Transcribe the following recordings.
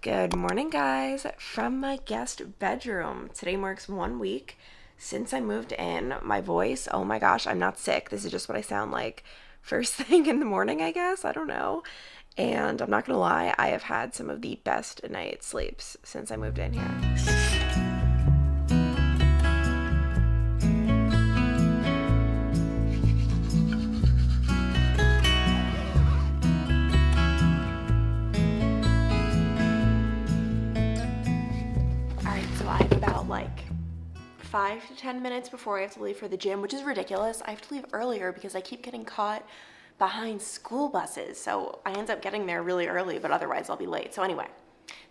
Good morning, guys, from my guest bedroom. Today marks 1 week since I moved in. My voice, oh my gosh, I'm not sick. This is just what I sound like first thing in the morning, I guess. I don't know. And I'm not gonna lie, I have had some of the best night sleeps since I moved in here. Alright, so I have about 5 to 10 minutes before I have to leave for the gym, which is ridiculous. I have to leave earlier because I keep getting caught behind school buses. So I end up getting there really early, but otherwise I'll be late. So anyway,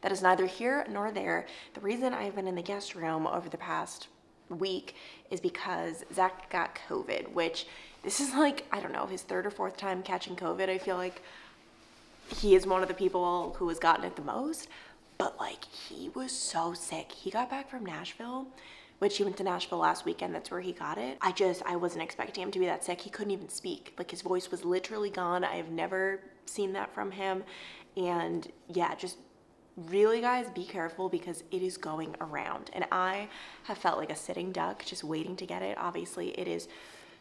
that is neither here nor there. The reason I've been in the guest room over the past week is because Zach got COVID, which this is I don't know, his third or fourth time catching COVID. I feel like he is one of the people who has gotten it the most, but he was so sick. He got back from Nashville, which he went to Nashville last weekend. That's where he got it. I wasn't expecting him to be that sick. He couldn't even speak. His voice was literally gone. I have never seen that from him. And yeah, just really, guys, be careful because it is going around. And I have felt like a sitting duck just waiting to get it. Obviously, it is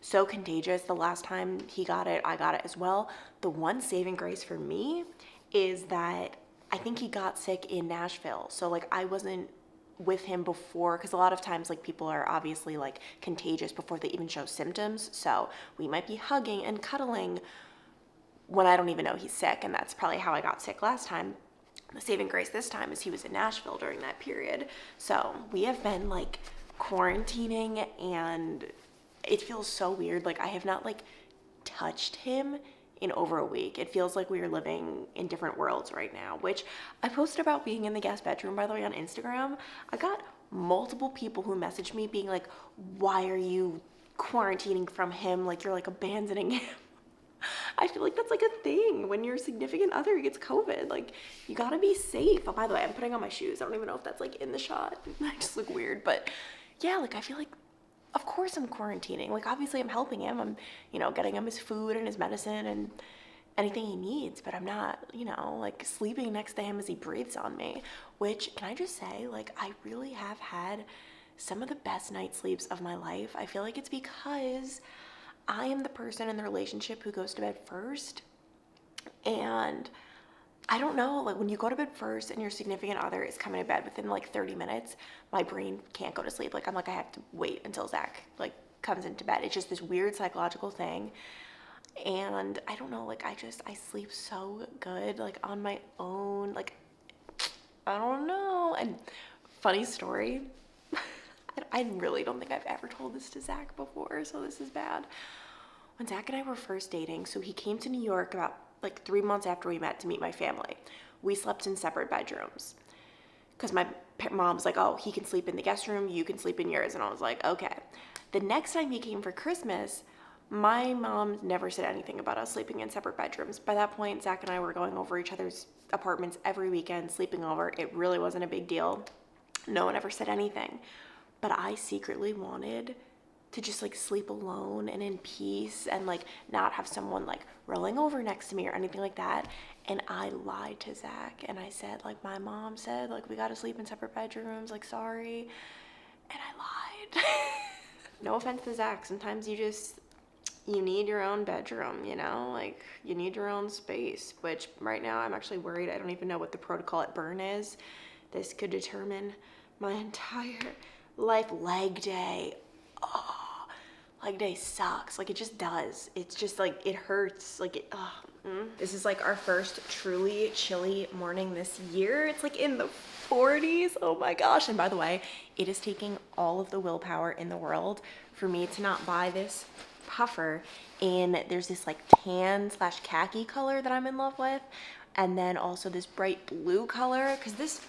so contagious. The last time he got it, I got it as well. The one saving grace for me is that I think he got sick in Nashville. So I wasn't with him before, because a lot of times people are obviously contagious before they even show symptoms. So we might be hugging and cuddling when I don't even know he's sick. And that's probably how I got sick last time. The saving grace this time is he was in Nashville during that period. So we have been quarantining, and it feels so weird. I have not touched him in over a week. It feels like we are living in different worlds right now, which I posted about being in the guest bedroom, by the way, on Instagram. I got multiple people who messaged me being like, why are you quarantining from him? You're abandoning him. I feel like that's a thing when your significant other gets COVID. You gotta be safe. Oh, by the way, I'm putting on my shoes. I don't even know if that's in the shot. I just look weird, but yeah, I feel of course I'm quarantining. Obviously I'm helping him. I'm, getting him his food and his medicine and anything he needs, but I'm not, sleeping next to him as he breathes on me, which, can I just say, I really have had some of the best night sleeps of my life. I feel like it's because I am the person in the relationship who goes to bed first. And I don't know, when you go to bed first and your significant other is coming to bed within 30 minutes, my brain can't go to sleep. I have to wait until Zach comes into bed. It's just this weird psychological thing. And I don't know, I sleep so good, on my own. I don't know. And funny story, I really don't think I've ever told this to Zach before, so this is bad. When Zach and I were first dating, so he came to New York about 3 months after we met to meet my family. We slept in separate bedrooms because my mom's like, oh, he can sleep in the guest room, you can sleep in yours. And I was like, okay. The next time he came for Christmas, my mom never said anything about us sleeping in separate bedrooms. By that point, Zach and I were going over each other's apartments every weekend, sleeping over. It really wasn't a big deal. No one ever said anything. But I secretly wanted to just sleep alone and in peace and not have someone rolling over next to me or anything like that. And I lied to Zach and I said my mom said we gotta sleep in separate bedrooms, sorry. And I lied. No offense to Zach, sometimes you need your own bedroom, you need your own space, which right now I'm actually worried. I don't even know what the protocol at Burn is. This could determine my entire life. Leg day. Oh, leg day sucks. It just does. It's just it hurts. This is our first truly chilly morning this year. It's in the 40s. Oh my gosh. And by the way, it is taking all of the willpower in the world for me to not buy this puffer. And there's this tan / khaki color that I'm in love with. And then also this bright blue color, because this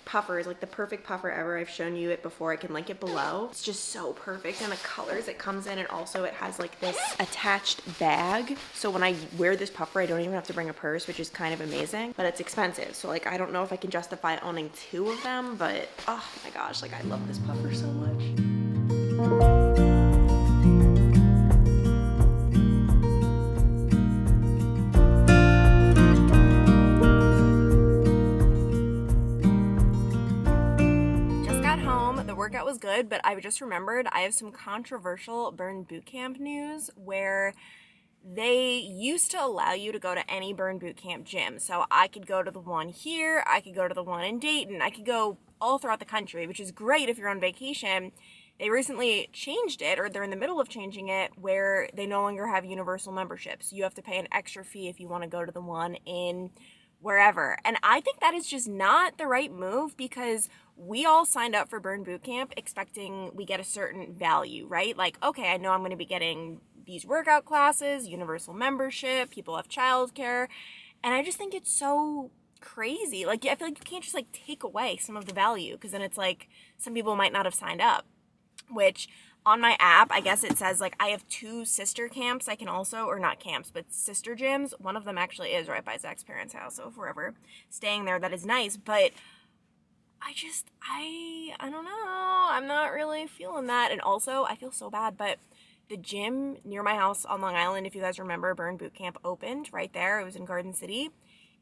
puffer is the perfect puffer ever. I've shown you it before. I can link it below. It's just so perfect, and the colors it comes in, and also it has this attached bag, so when I wear this puffer I don't even have to bring a purse, which is kind of amazing. But it's expensive, so I don't know if I can justify owning 2 of them, but oh my gosh, I love this puffer so much. workout was good, but I just remembered I have some controversial Burn Bootcamp news where they used to allow you to go to any Burn Bootcamp gym. So I could go to the one here, I could go to the one in Dayton, I could go all throughout the country, which is great if you're on vacation. They recently changed it, or they're in the middle of changing it, where they no longer have universal memberships. You have to pay an extra fee if you want to go to the one in wherever. And I think that is just not the right move, because we all signed up for Burn Bootcamp expecting we get a certain value, right? Like, okay, I know I'm going to be getting these workout classes, universal membership, people have childcare, and I just think it's so crazy. Like, I feel like you can't just like take away some of the value, because then it's like some people might not have signed up. Which on my app, I guess it says like I have 2 sister camps I can also, or not camps, but sister gyms. One of them actually is right by Zach's parents' house, so if we're ever staying there, that is nice. But I don't know. I'm not really feeling that. And also, I feel so bad, but the gym near my house on Long Island, if you guys remember, Burn Bootcamp opened right there. It was in Garden City.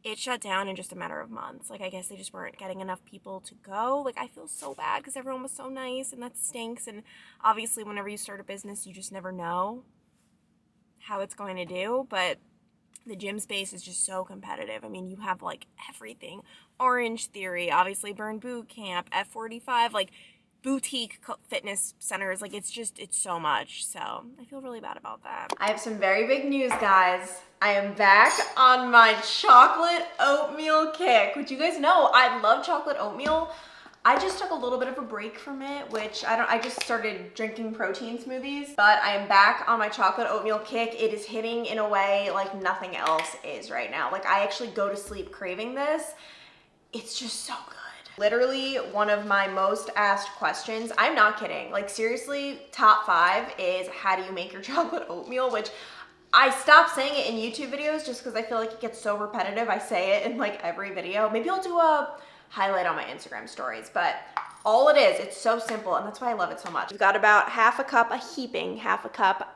It shut down in just a matter of months. Like, I guess they just weren't getting enough people to go. Like, I feel so bad because everyone was so nice, and that stinks. And obviously, whenever you start a business, you just never know how it's going to do. But the gym space is just so competitive. I mean, you have, like, everything. Orange Theory, obviously Burn Bootcamp, F45, like, boutique fitness centers. Like, it's so much. So I feel really bad about that. I have some very big news, guys. I am back on my chocolate oatmeal kick, which you guys know I love chocolate oatmeal. I just took a little bit of a break from it, which I just started drinking protein smoothies, but I am back on my chocolate oatmeal kick. It is hitting in a way like nothing else is right now. Like, I actually go to sleep craving this. It's just so good. Literally one of my most asked questions, I'm not kidding, like seriously, top 5 is how do you make your chocolate oatmeal, which I stopped saying it in YouTube videos just because I feel like it gets so repetitive. I say it in like every video. Maybe I'll do a highlight on my Instagram stories, but all it is, it's so simple, and that's why I love it so much. We've got about half a cup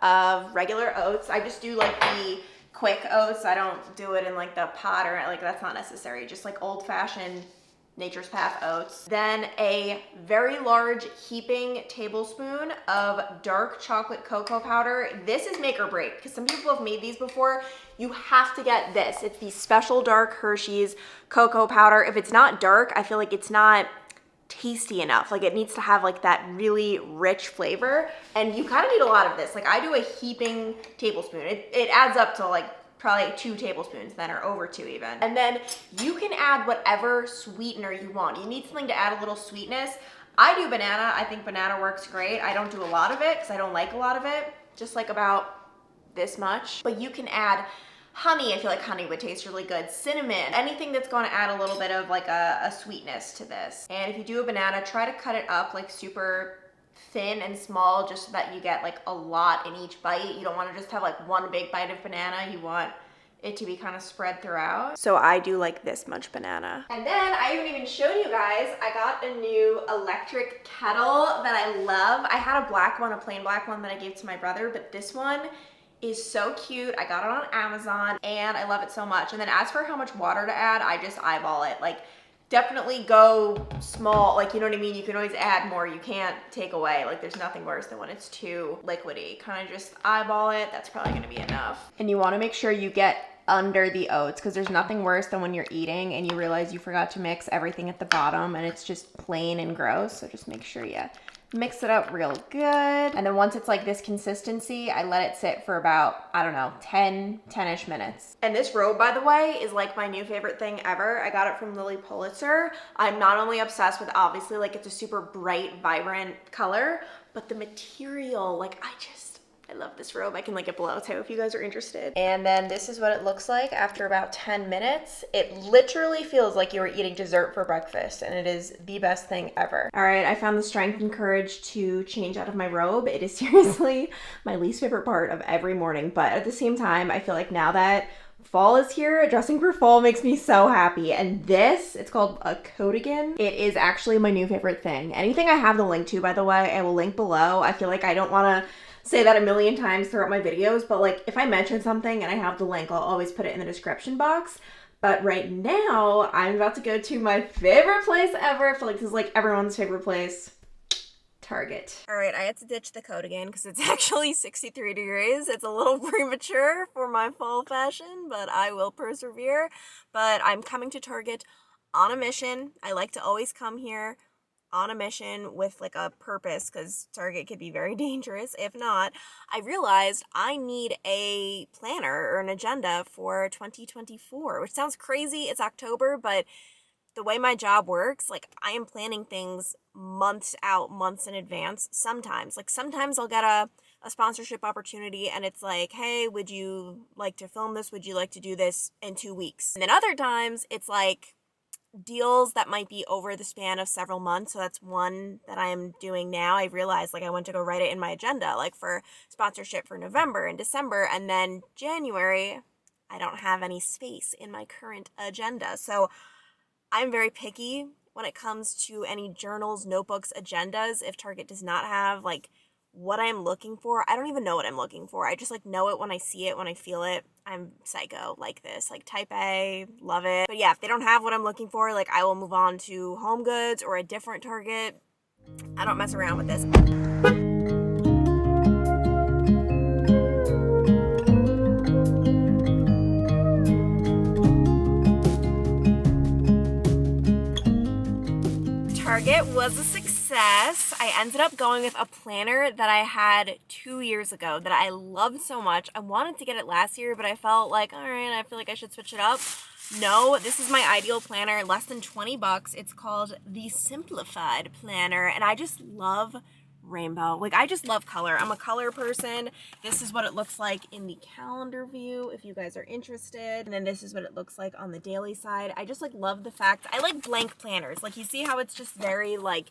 of regular oats. I just do like the quick oats. I don't do it in like the pot, or like that's not necessary. Just like old-fashioned Nature's Path oats. Then a very large heaping tablespoon of dark chocolate cocoa powder. This is make or break, because some people have made these before. You have to get this. It's the special dark Hershey's cocoa powder. If it's not dark, I feel like it's not tasty enough. Like, it needs to have like that really rich flavor, and you kind of need a lot of this. Like, I do a heaping tablespoon. It adds up to like probably 2 tablespoons then, or over 2 even. And then you can add whatever sweetener you want. You need something to add a little sweetness. I do banana. I think banana works great. I don't do a lot of it because I don't like a lot of it, just like about this much. But you can add honey. I feel like honey would taste really good. Cinnamon, anything that's going to add a little bit of like a sweetness to this. And if you do a banana, try to cut it up like super thin and small, just so that you get like a lot in each bite. You don't want to just have like one big bite of banana. You want it to be kind of spread throughout. So I do like this much banana. And then I haven't even shown you guys, I got a new electric kettle that I love. I had a black one, a plain black one that I gave to my brother, but this one is so cute. I got it on Amazon and I love it so much. And then as for how much water to add, I just eyeball it. Like, definitely go small, like, you know what I mean? You can always add more, you can't take away. Like, there's nothing worse than when it's too liquidy. Kind of just eyeball it, that's probably gonna be enough. And you wanna make sure you get under the oats, because there's nothing worse than when you're eating and you realize you forgot to mix everything at the bottom and it's just plain and gross. So just make sure you mix it up real good. And then once it's like this consistency, I let it sit for about, I don't know, 10-ish minutes. And this robe, by the way, is like my new favorite thing ever. I got it from Lily Pulitzer. I'm not only obsessed with, obviously, like, it's a super bright, vibrant color, but the material, like, I love this robe. I can link it below too if you guys are interested. And then this is what it looks like after about 10 minutes. It literally feels like you were eating dessert for breakfast, and it is the best thing ever. All right, I found the strength and courage to change out of my robe. It is seriously my least favorite part of every morning, but at the same time, I feel like now that fall is here, dressing for fall makes me so happy. And this, it's called a coatigan. It is actually my new favorite thing. Anything I have the link to, by the way, I will link below. I feel like I don't want to say that a million times throughout my videos, but like, if I mention something and I have the link, I'll always put it in the description box. But right now, I'm about to go to my favorite place ever. I feel like this is like everyone's favorite place, Target. All right, I had to ditch the coat again because it's actually 63 degrees. It's a little premature for my fall fashion, but I will persevere. But I'm coming to Target on a mission. I like to always come here on a mission with like a purpose because Target could be very dangerous. If not, I realized I need a planner or an agenda for 2024, which sounds crazy. It's October, but the way my job works, like I am planning things months out, months in advance sometimes. Like sometimes I'll get a sponsorship opportunity and it's like, hey, would you like to film this? Would you like to do this in 2 weeks? And then other times it's like deals that might be over the span of several months. So that's one that I'm doing now. I realized like I went to go write it in my agenda, like for sponsorship for November and December, and then January, I don't have any space in my current agenda. So I'm very picky when it comes to any journals, notebooks, agendas. If Target does not have like what I'm looking for, I don't even know what I'm looking for. I just like know it when I see it, when I feel it. I'm psycho like this, like type A, love it. But yeah, if they don't have what I'm looking for, like I will move on to Home Goods or a different Target. I don't mess around with this. Target was a success. I ended up going with a planner that I had 2 years ago that I loved so much. I wanted to get it last year, but I felt like, all right, I feel like I should switch it up. No, this is my ideal planner, less than 20 bucks. It's called the Simplified Planner, and I just love rainbow. Like I just love color. I'm a color person. This is what it looks like in the calendar view if you guys are interested. And then this is what it looks like on the daily side. I just like love the fact I like blank planners. Like you see how it's just very like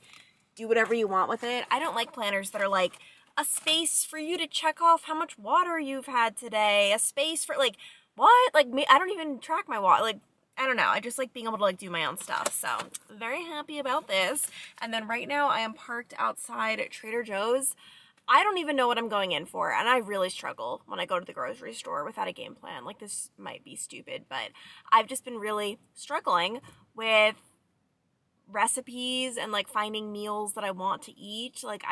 do whatever you want with it. I don't like planners that are like a space for you to check off how much water you've had today, a space for like what? Like me, I don't even track my water. Like I don't know. I just like being able to like do my own stuff. So very happy about this. And then right now I am parked outside Trader Joe's. I don't even know what I'm going in for. And I really struggle when I go to the grocery store without a game plan. Like this might be stupid, but I've just been really struggling with recipes and like finding meals that I want to eat. Like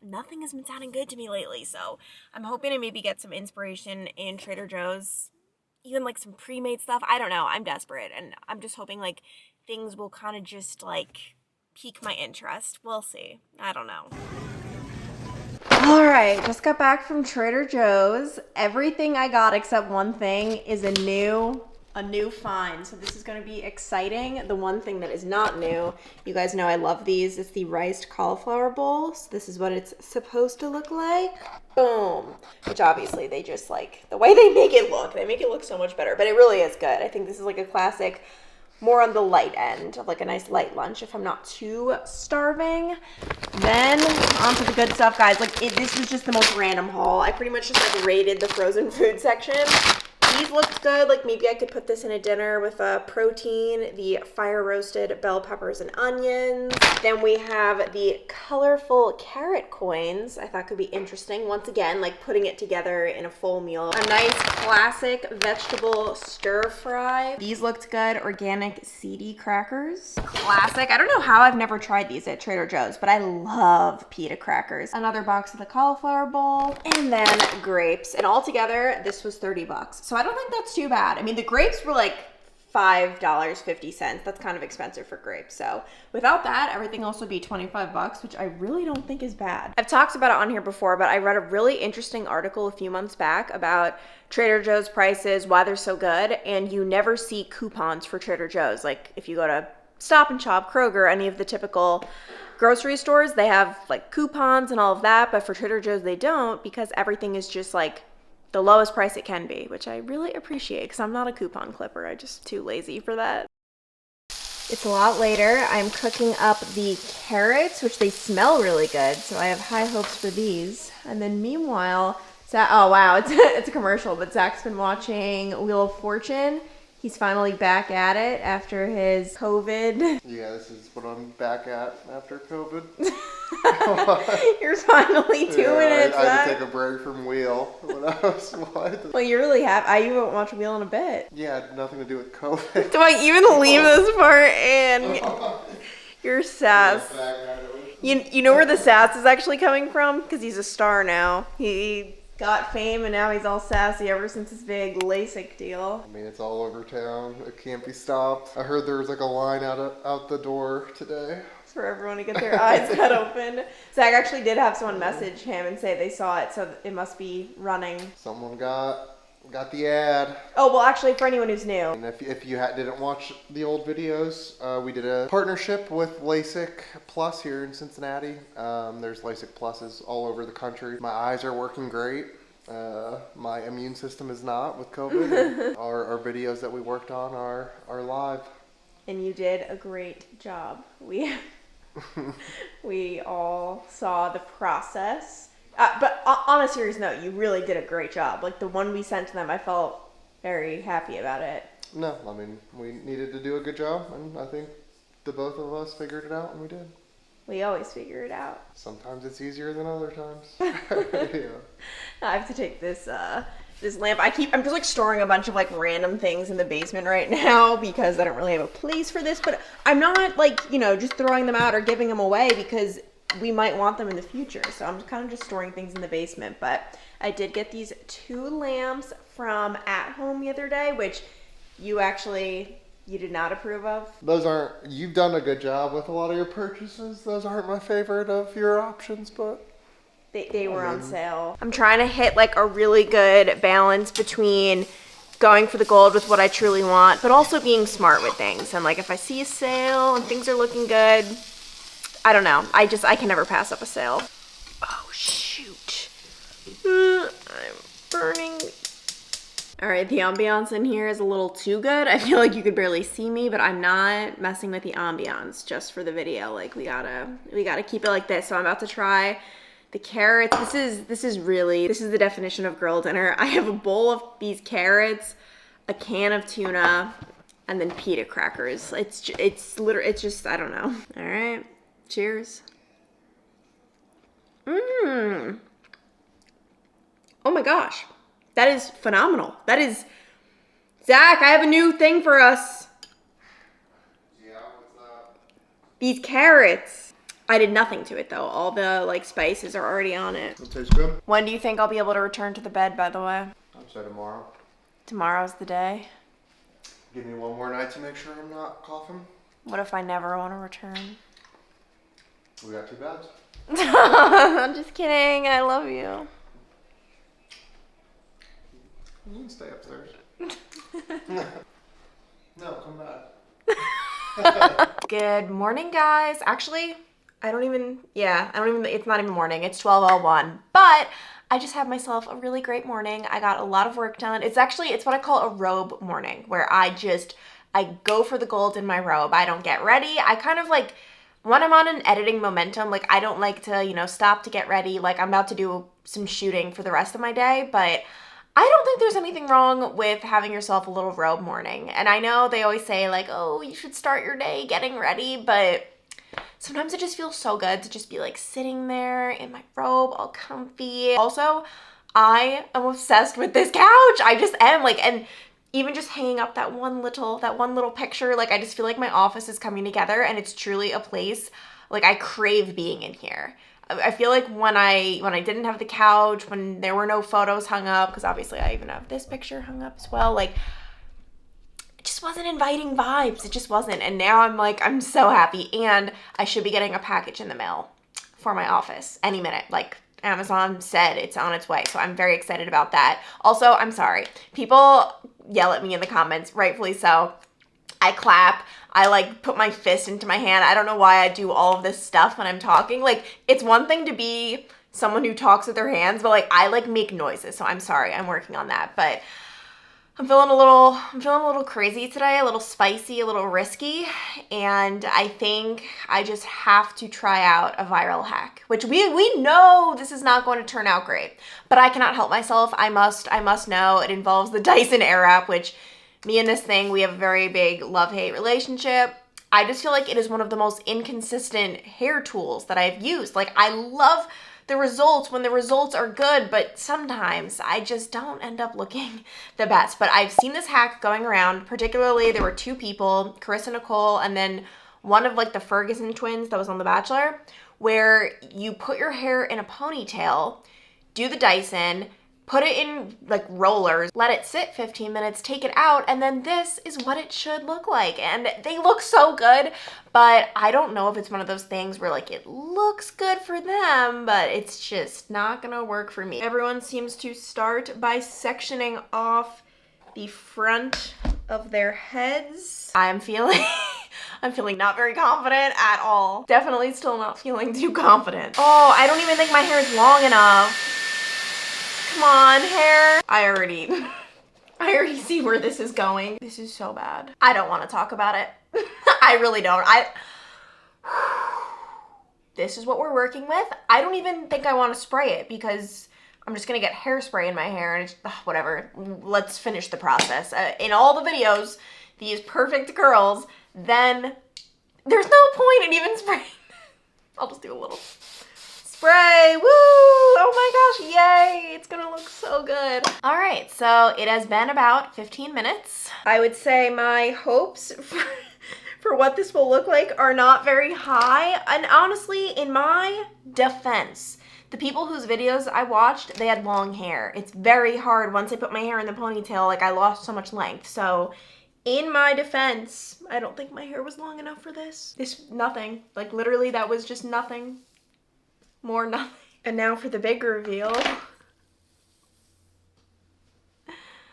nothing has been sounding good to me lately. So I'm hoping to maybe get some inspiration in Trader Joe's. Even like some pre-made stuff. I don't know. I'm desperate and I'm just hoping like things will kind of just like pique my interest. We'll see. I don't know. All right, just got back from Trader Joe's. Everything I got except one thing is a new find. So this is going to be exciting. The one thing that is not new, you guys know I love these. It's the riced cauliflower bowl. So this is what it's supposed to look like. Boom. Which obviously they just like, the way they make it look so much better, but it really is good. I think this is like a classic, more on the light end of like a nice light lunch if I'm not too starving. Then on to the good stuff, guys. Like this was just the most random haul. I pretty much just like raided the frozen food section. These looked good. Like maybe I could put this in a dinner with a protein, the fire roasted bell peppers and onions. Then we have the colorful carrot coins. I thought could be interesting. Once again, like putting it together in a full meal. A nice classic vegetable stir fry. These looked good. Organic seedy crackers. Classic. I don't know how I've never tried these at Trader Joe's, but I love pita crackers. Another box of the cauliflower bowl. And then grapes. And all together, this was 30 bucks. So I don't think that's too bad. I mean, the grapes were like $5.50. That's kind of expensive for grapes. So without that, everything else would be 25 bucks, which I really don't think is bad. I've talked about it on here before, but I read a really interesting article a few months back about Trader Joe's prices, why they're so good, and you never see coupons for Trader Joe's. Like if you go to Stop and Shop, Kroger, any of the typical grocery stores, they have like coupons and all of that, but for Trader Joe's they don't, because everything is just like the lowest price it can be, which I really appreciate because I'm not a coupon clipper. I'm just too lazy for that. It's a lot later. I'm cooking up the carrots, which they smell really good, so I have high hopes for these. And then meanwhile, oh wow, it's a commercial, but Zach's been watching Wheel of Fortune. He's finally back at it after his COVID. Yeah, this is what I'm back at after COVID. You're finally doing it. I had to take a break from Wheel when I was what? Well, you really have. I haven't watched Wheel in a bit. Yeah, it had nothing to do with COVID. Do I even leave this part in? You're sass. You know where the sass is actually coming from? Because he's a star now. He got fame and now he's all sassy ever since his big LASIK deal. I mean, it's all over town. It can't be stopped. I heard there was like a line out the door today. For everyone to get their eyes cut open. Zach actually did have someone message him and say they saw it, so it must be running. Someone got the ad. Oh, well, actually, for anyone who's new. And if you didn't watch the old videos, we did a partnership with LASIK Plus here in Cincinnati. There's LASIK Pluses all over the country. My eyes are working great. My immune system is not with COVID. Our videos that we worked on are live. And you did a great job. We all saw the process. But on a serious note, you really did a great job. Like the one we sent to them, I felt very happy about it. No, I mean, we needed to do a good job, and I think the both of us figured it out, and we did. We always figure it out. Sometimes it's easier than other times. Yeah. I have to take this lamp. I'm just like storing a bunch of like random things in the basement right now because I don't really have a place for this, but I'm not like, just throwing them out or giving them away because we might want them in the future. So I'm kind of just storing things in the basement, but I did get these 2 lamps from At Home the other day, which you did not approve of. You've done a good job with a lot of your purchases. Those aren't my favorite of your options, but They were on sale. I'm trying to hit like a really good balance between going for the gold with what I truly want, but also being smart with things. And like if I see a sale and things are looking good, I don't know. I can never pass up a sale. Oh shoot. I'm burning. All right, the ambiance in here is a little too good. I feel like you could barely see me, but I'm not messing with the ambiance just for the video. Like we gotta keep it like this. So I'm about to try the carrots. This is the definition of girl dinner. I have a bowl of these carrots, a can of tuna, and then pita crackers. It's just, I don't know. All right, cheers. Oh my gosh, that is phenomenal. That is, Zach, I have a new thing for us. yeah, what's up? These carrots. I did nothing to it though. All the like spices are already on it. It tastes good. When do you think I'll be able to return to the bed, by the way? I'd say tomorrow. Tomorrow's the day. Give me one more night to make sure I'm not coughing. What if I never want to return? We got 2 beds. I'm just kidding. I love you. You can stay upstairs. No, come back. Good morning, guys. Actually, it's not even morning. It's 12:01. But I just had myself a really great morning. I got a lot of work done. It's what I call a robe morning, where I go for the gold in my robe. I don't get ready. I kind of like, when I'm on an editing momentum, like I don't like to, stop to get ready. Like I'm about to do some shooting for the rest of my day, but I don't think there's anything wrong with having yourself a little robe morning. And I know they always say like, oh, you should start your day getting ready, but sometimes it just feels so good to just be like sitting there in my robe, all comfy. Also, I am obsessed with this couch. I just am like, and even just hanging up that one little picture, like I just feel like my office is coming together and it's truly a place, like I crave being in here. I feel like when I didn't have the couch, when there were no photos hung up, because obviously I even have this picture hung up as well, like it just wasn't inviting vibes. It just wasn't. And now I'm so happy. And I should be getting a package in the mail for my office any minute. Like Amazon said it's on its way. So I'm very excited about that. Also, I'm sorry. People yell at me in the comments, rightfully so. I clap. I like put my fist into my hand. I don't know why I do all of this stuff when I'm talking. Like it's one thing to be someone who talks with their hands, but like I like make noises. So I'm sorry. I'm working on that. But I'm feeling a little crazy today, a little spicy, a little risky, and I think I just have to try out a viral hack, which we know this is not going to turn out great, but I cannot help myself. I must know. It involves the Dyson Airwrap, which me and this thing, we have a very big love-hate relationship. I just feel like it is one of the most inconsistent hair tools that I've used. Like I love the results when the results are good, but sometimes I just don't end up looking the best. But I've seen this hack going around, particularly there were 2 people, Chris and Nicole, and then one of like the Ferguson twins that was on The Bachelor, where you put your hair in a ponytail, do the Dyson, put it in like rollers, let it sit 15 minutes, take it out, and then this is what it should look like. And they look so good, but I don't know if it's one of those things where like it looks good for them, but it's just not gonna work for me. Everyone seems to start by sectioning off the front of their heads. I'm feeling not very confident at all. Definitely still not feeling too confident. Oh, I don't even think my hair is long enough. Come on, hair. I already see where this is going. This is so bad. I don't want to talk about it. I really don't. This is what we're working with. I don't even think I want to spray it because I'm just gonna get hairspray in my hair and it's, whatever. Let's finish the process. In all the videos, these perfect curls, then there's no point in even spraying. I'll just do a little spray. Woo! Oh my gosh, yay! It's gonna look so good. All right, so it has been about 15 minutes. I would say my hopes for what this will look like are not very high. And honestly, in my defense, the people whose videos I watched, they had long hair. It's very hard once I put my hair in the ponytail, like I lost so much length. So in my defense, I don't think my hair was long enough for this. Nothing. Like literally that was just nothing. More nothing. And now for the big reveal.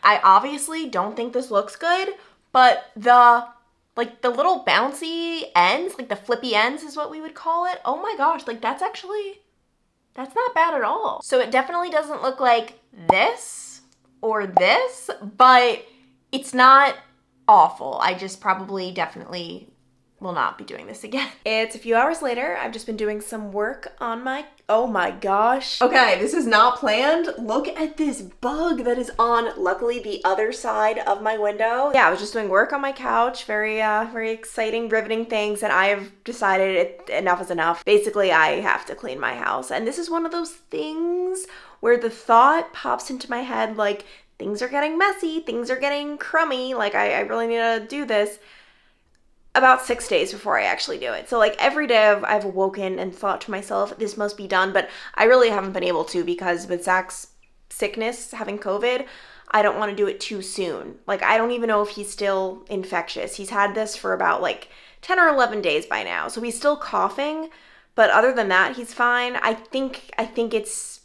I obviously don't think this looks good, but the little bouncy ends, like the flippy ends is what we would call it. Oh my gosh, like that's not bad at all. So it definitely doesn't look like this or this, but it's not awful. I just definitely will not be doing this again. It's a few hours later. I've just been doing some work on my, oh my gosh. Okay, this is not planned. Look at this bug that is on, luckily, the other side of my window. Yeah, I was just doing work on my couch. Very exciting, riveting things, and I have decided enough is enough. Basically, I have to clean my house, and this is one of those things where the thought pops into my head, like, things are getting messy, things are getting crummy, like, I really need to do this. About 6 days before I actually do it. So like every day I've awoken and thought to myself, this must be done, but I really haven't been able to because with Zach's sickness, having COVID, I don't want to do it too soon. Like I don't even know if he's still infectious. He's had this for about like 10 or 11 days by now. So he's still coughing, but other than that, he's fine. I think it's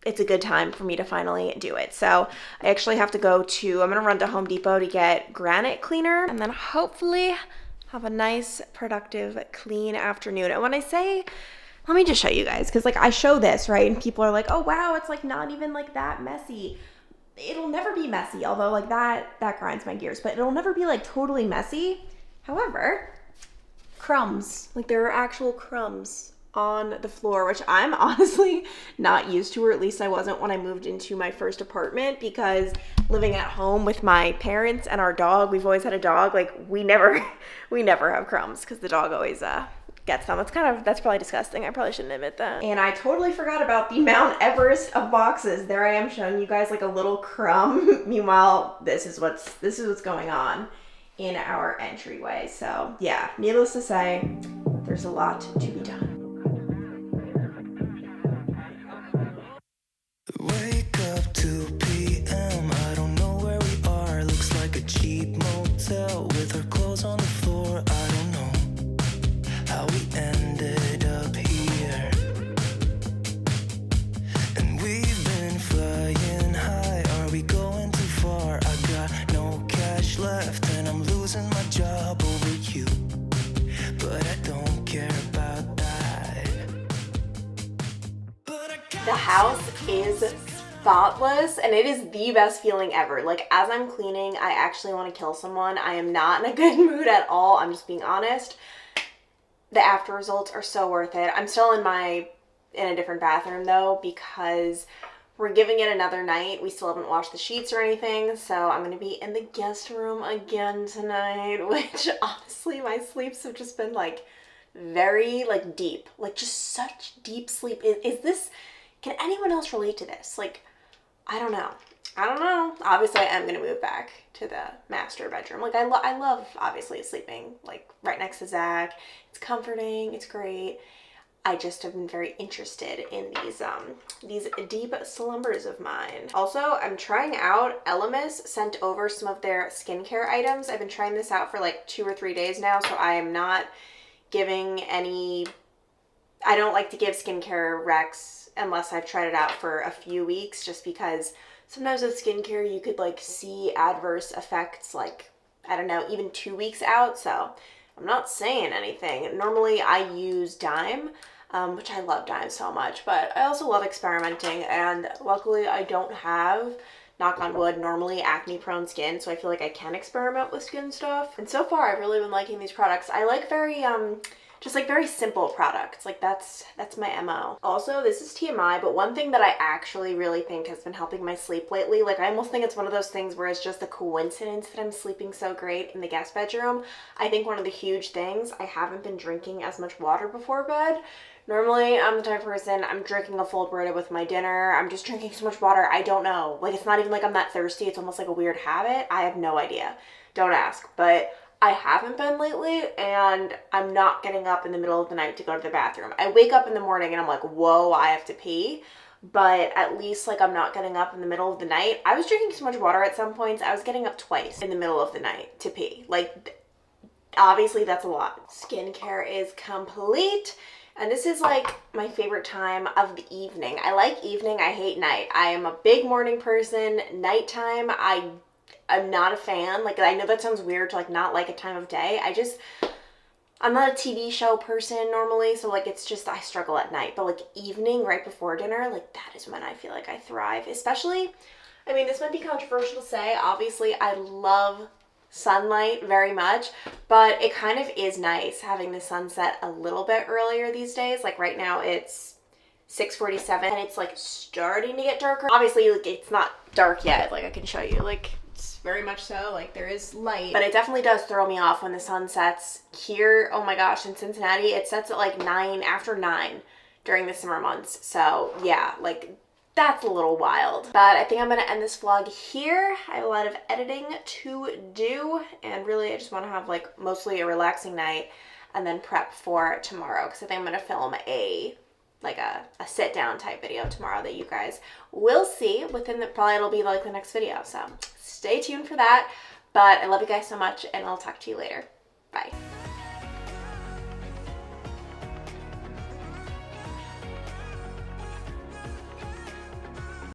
a good time for me to finally do it. So I actually have to I'm gonna run to Home Depot to get granite cleaner and then hopefully have a nice, productive, clean afternoon. And when I say, let me just show you guys, because like I show this, right? And people are like, oh wow, it's like not even like that messy. It'll never be messy, although like that grinds my gears, but it'll never be like totally messy. However, crumbs, like there are actual crumbs on the floor, which I'm honestly not used to, or at least I wasn't when I moved into my first apartment, because living at home with my parents and our dog, we've always had a dog, like we never have crumbs because the dog always gets them. That's probably disgusting. I probably shouldn't admit that. And I totally forgot about the Mount Everest of boxes. There I am showing you guys like a little crumb. Meanwhile, this is what's going on in our entryway. So yeah, needless to say, there's a lot to be done. Wake up 2 p.m. I don't know where we are. Looks like a cheap motel with our clothes on the floor. I don't know how we ended up here. And we've been flying high. Are we going too far? I got no cash left and I'm losing my job over you. But I don't care about that. The house is spotless and it is the best feeling ever. Like as I'm cleaning, I actually want to kill someone. I am not in a good mood at all. I'm just being honest. The after results are so worth it. I'm still in a different bathroom though, because we're giving it another night. We still haven't washed the sheets or anything. So I'm going to be in the guest room again tonight, which honestly, my sleeps have just been like very like deep, like just such deep sleep. Is this, can anyone else relate to this? Like, I don't know. I don't know. Obviously, I am gonna move back to the master bedroom. Like I love obviously sleeping like right next to Zach. It's comforting. It's great. I just have been very interested in these deep slumbers of mine. Also, I'm trying out Elemis sent over some of their skincare items. I've been trying this out for like 2 or 3 days now, so I am not giving any. I don't like to give skincare recs unless I've tried it out for a few weeks, just because sometimes with skincare you could like see adverse effects like, I don't know, even 2 weeks out. So I'm not saying anything. Normally I use Dime, which I love Dime so much, but I also love experimenting, and luckily I don't have, knock on wood, normally acne prone skin, so I feel like I can experiment with skin stuff. And so far I've really been liking these products. I like very just like very simple products. Like that's my MO. Also, this is TMI, but one thing that I actually really think has been helping my sleep lately, like I almost think it's one of those things where it's just a coincidence that I'm sleeping so great in the guest bedroom. I think one of the huge things, I haven't been drinking as much water before bed. Normally, I'm the type of person, I'm drinking a full Brita with my dinner. I'm just drinking so much water. I don't know. Like, it's not even like I'm that thirsty. It's almost like a weird habit. I have no idea. Don't ask. But I haven't been lately, and I'm not getting up in the middle of the night to go to the bathroom. I wake up in the morning and I'm like, whoa, I have to pee. But at least, like, I'm not getting up in the middle of the night. I was drinking so much water at some points. I was getting up twice in the middle of the night to pee. Like, obviously, that's a lot. Skincare is complete. And this is like my favorite time of the evening. I like evening, I hate night. I am a big morning person. Nighttime, I'm not a fan. Like, I know that sounds weird to like not like a time of day. I'm not a TV show person normally, so like it's just I struggle at night. But like evening right before dinner, like that is when I feel like I thrive. Especially, I mean, this might be controversial to say. Obviously, I love sunlight very much, but it kind of is nice having the sunset a little bit earlier these days. Like right now it's 6:47 and it's like starting to get darker. Obviously, like it's not dark yet. Like I can show you, like it's very much so, like there is light, but it definitely does throw me off when the sun sets here. Oh my gosh, in Cincinnati it sets at like 9, after 9 during the summer months. So yeah, like that's a little wild. But I think I'm gonna end this vlog here. I have a lot of editing to do, and really I just want to have like mostly a relaxing night and then prep for tomorrow, because I think I'm gonna film a sit down type video tomorrow that you guys will see within probably it'll be like the next video, so stay tuned for that. But I love you guys so much, and I'll talk to you later. Bye.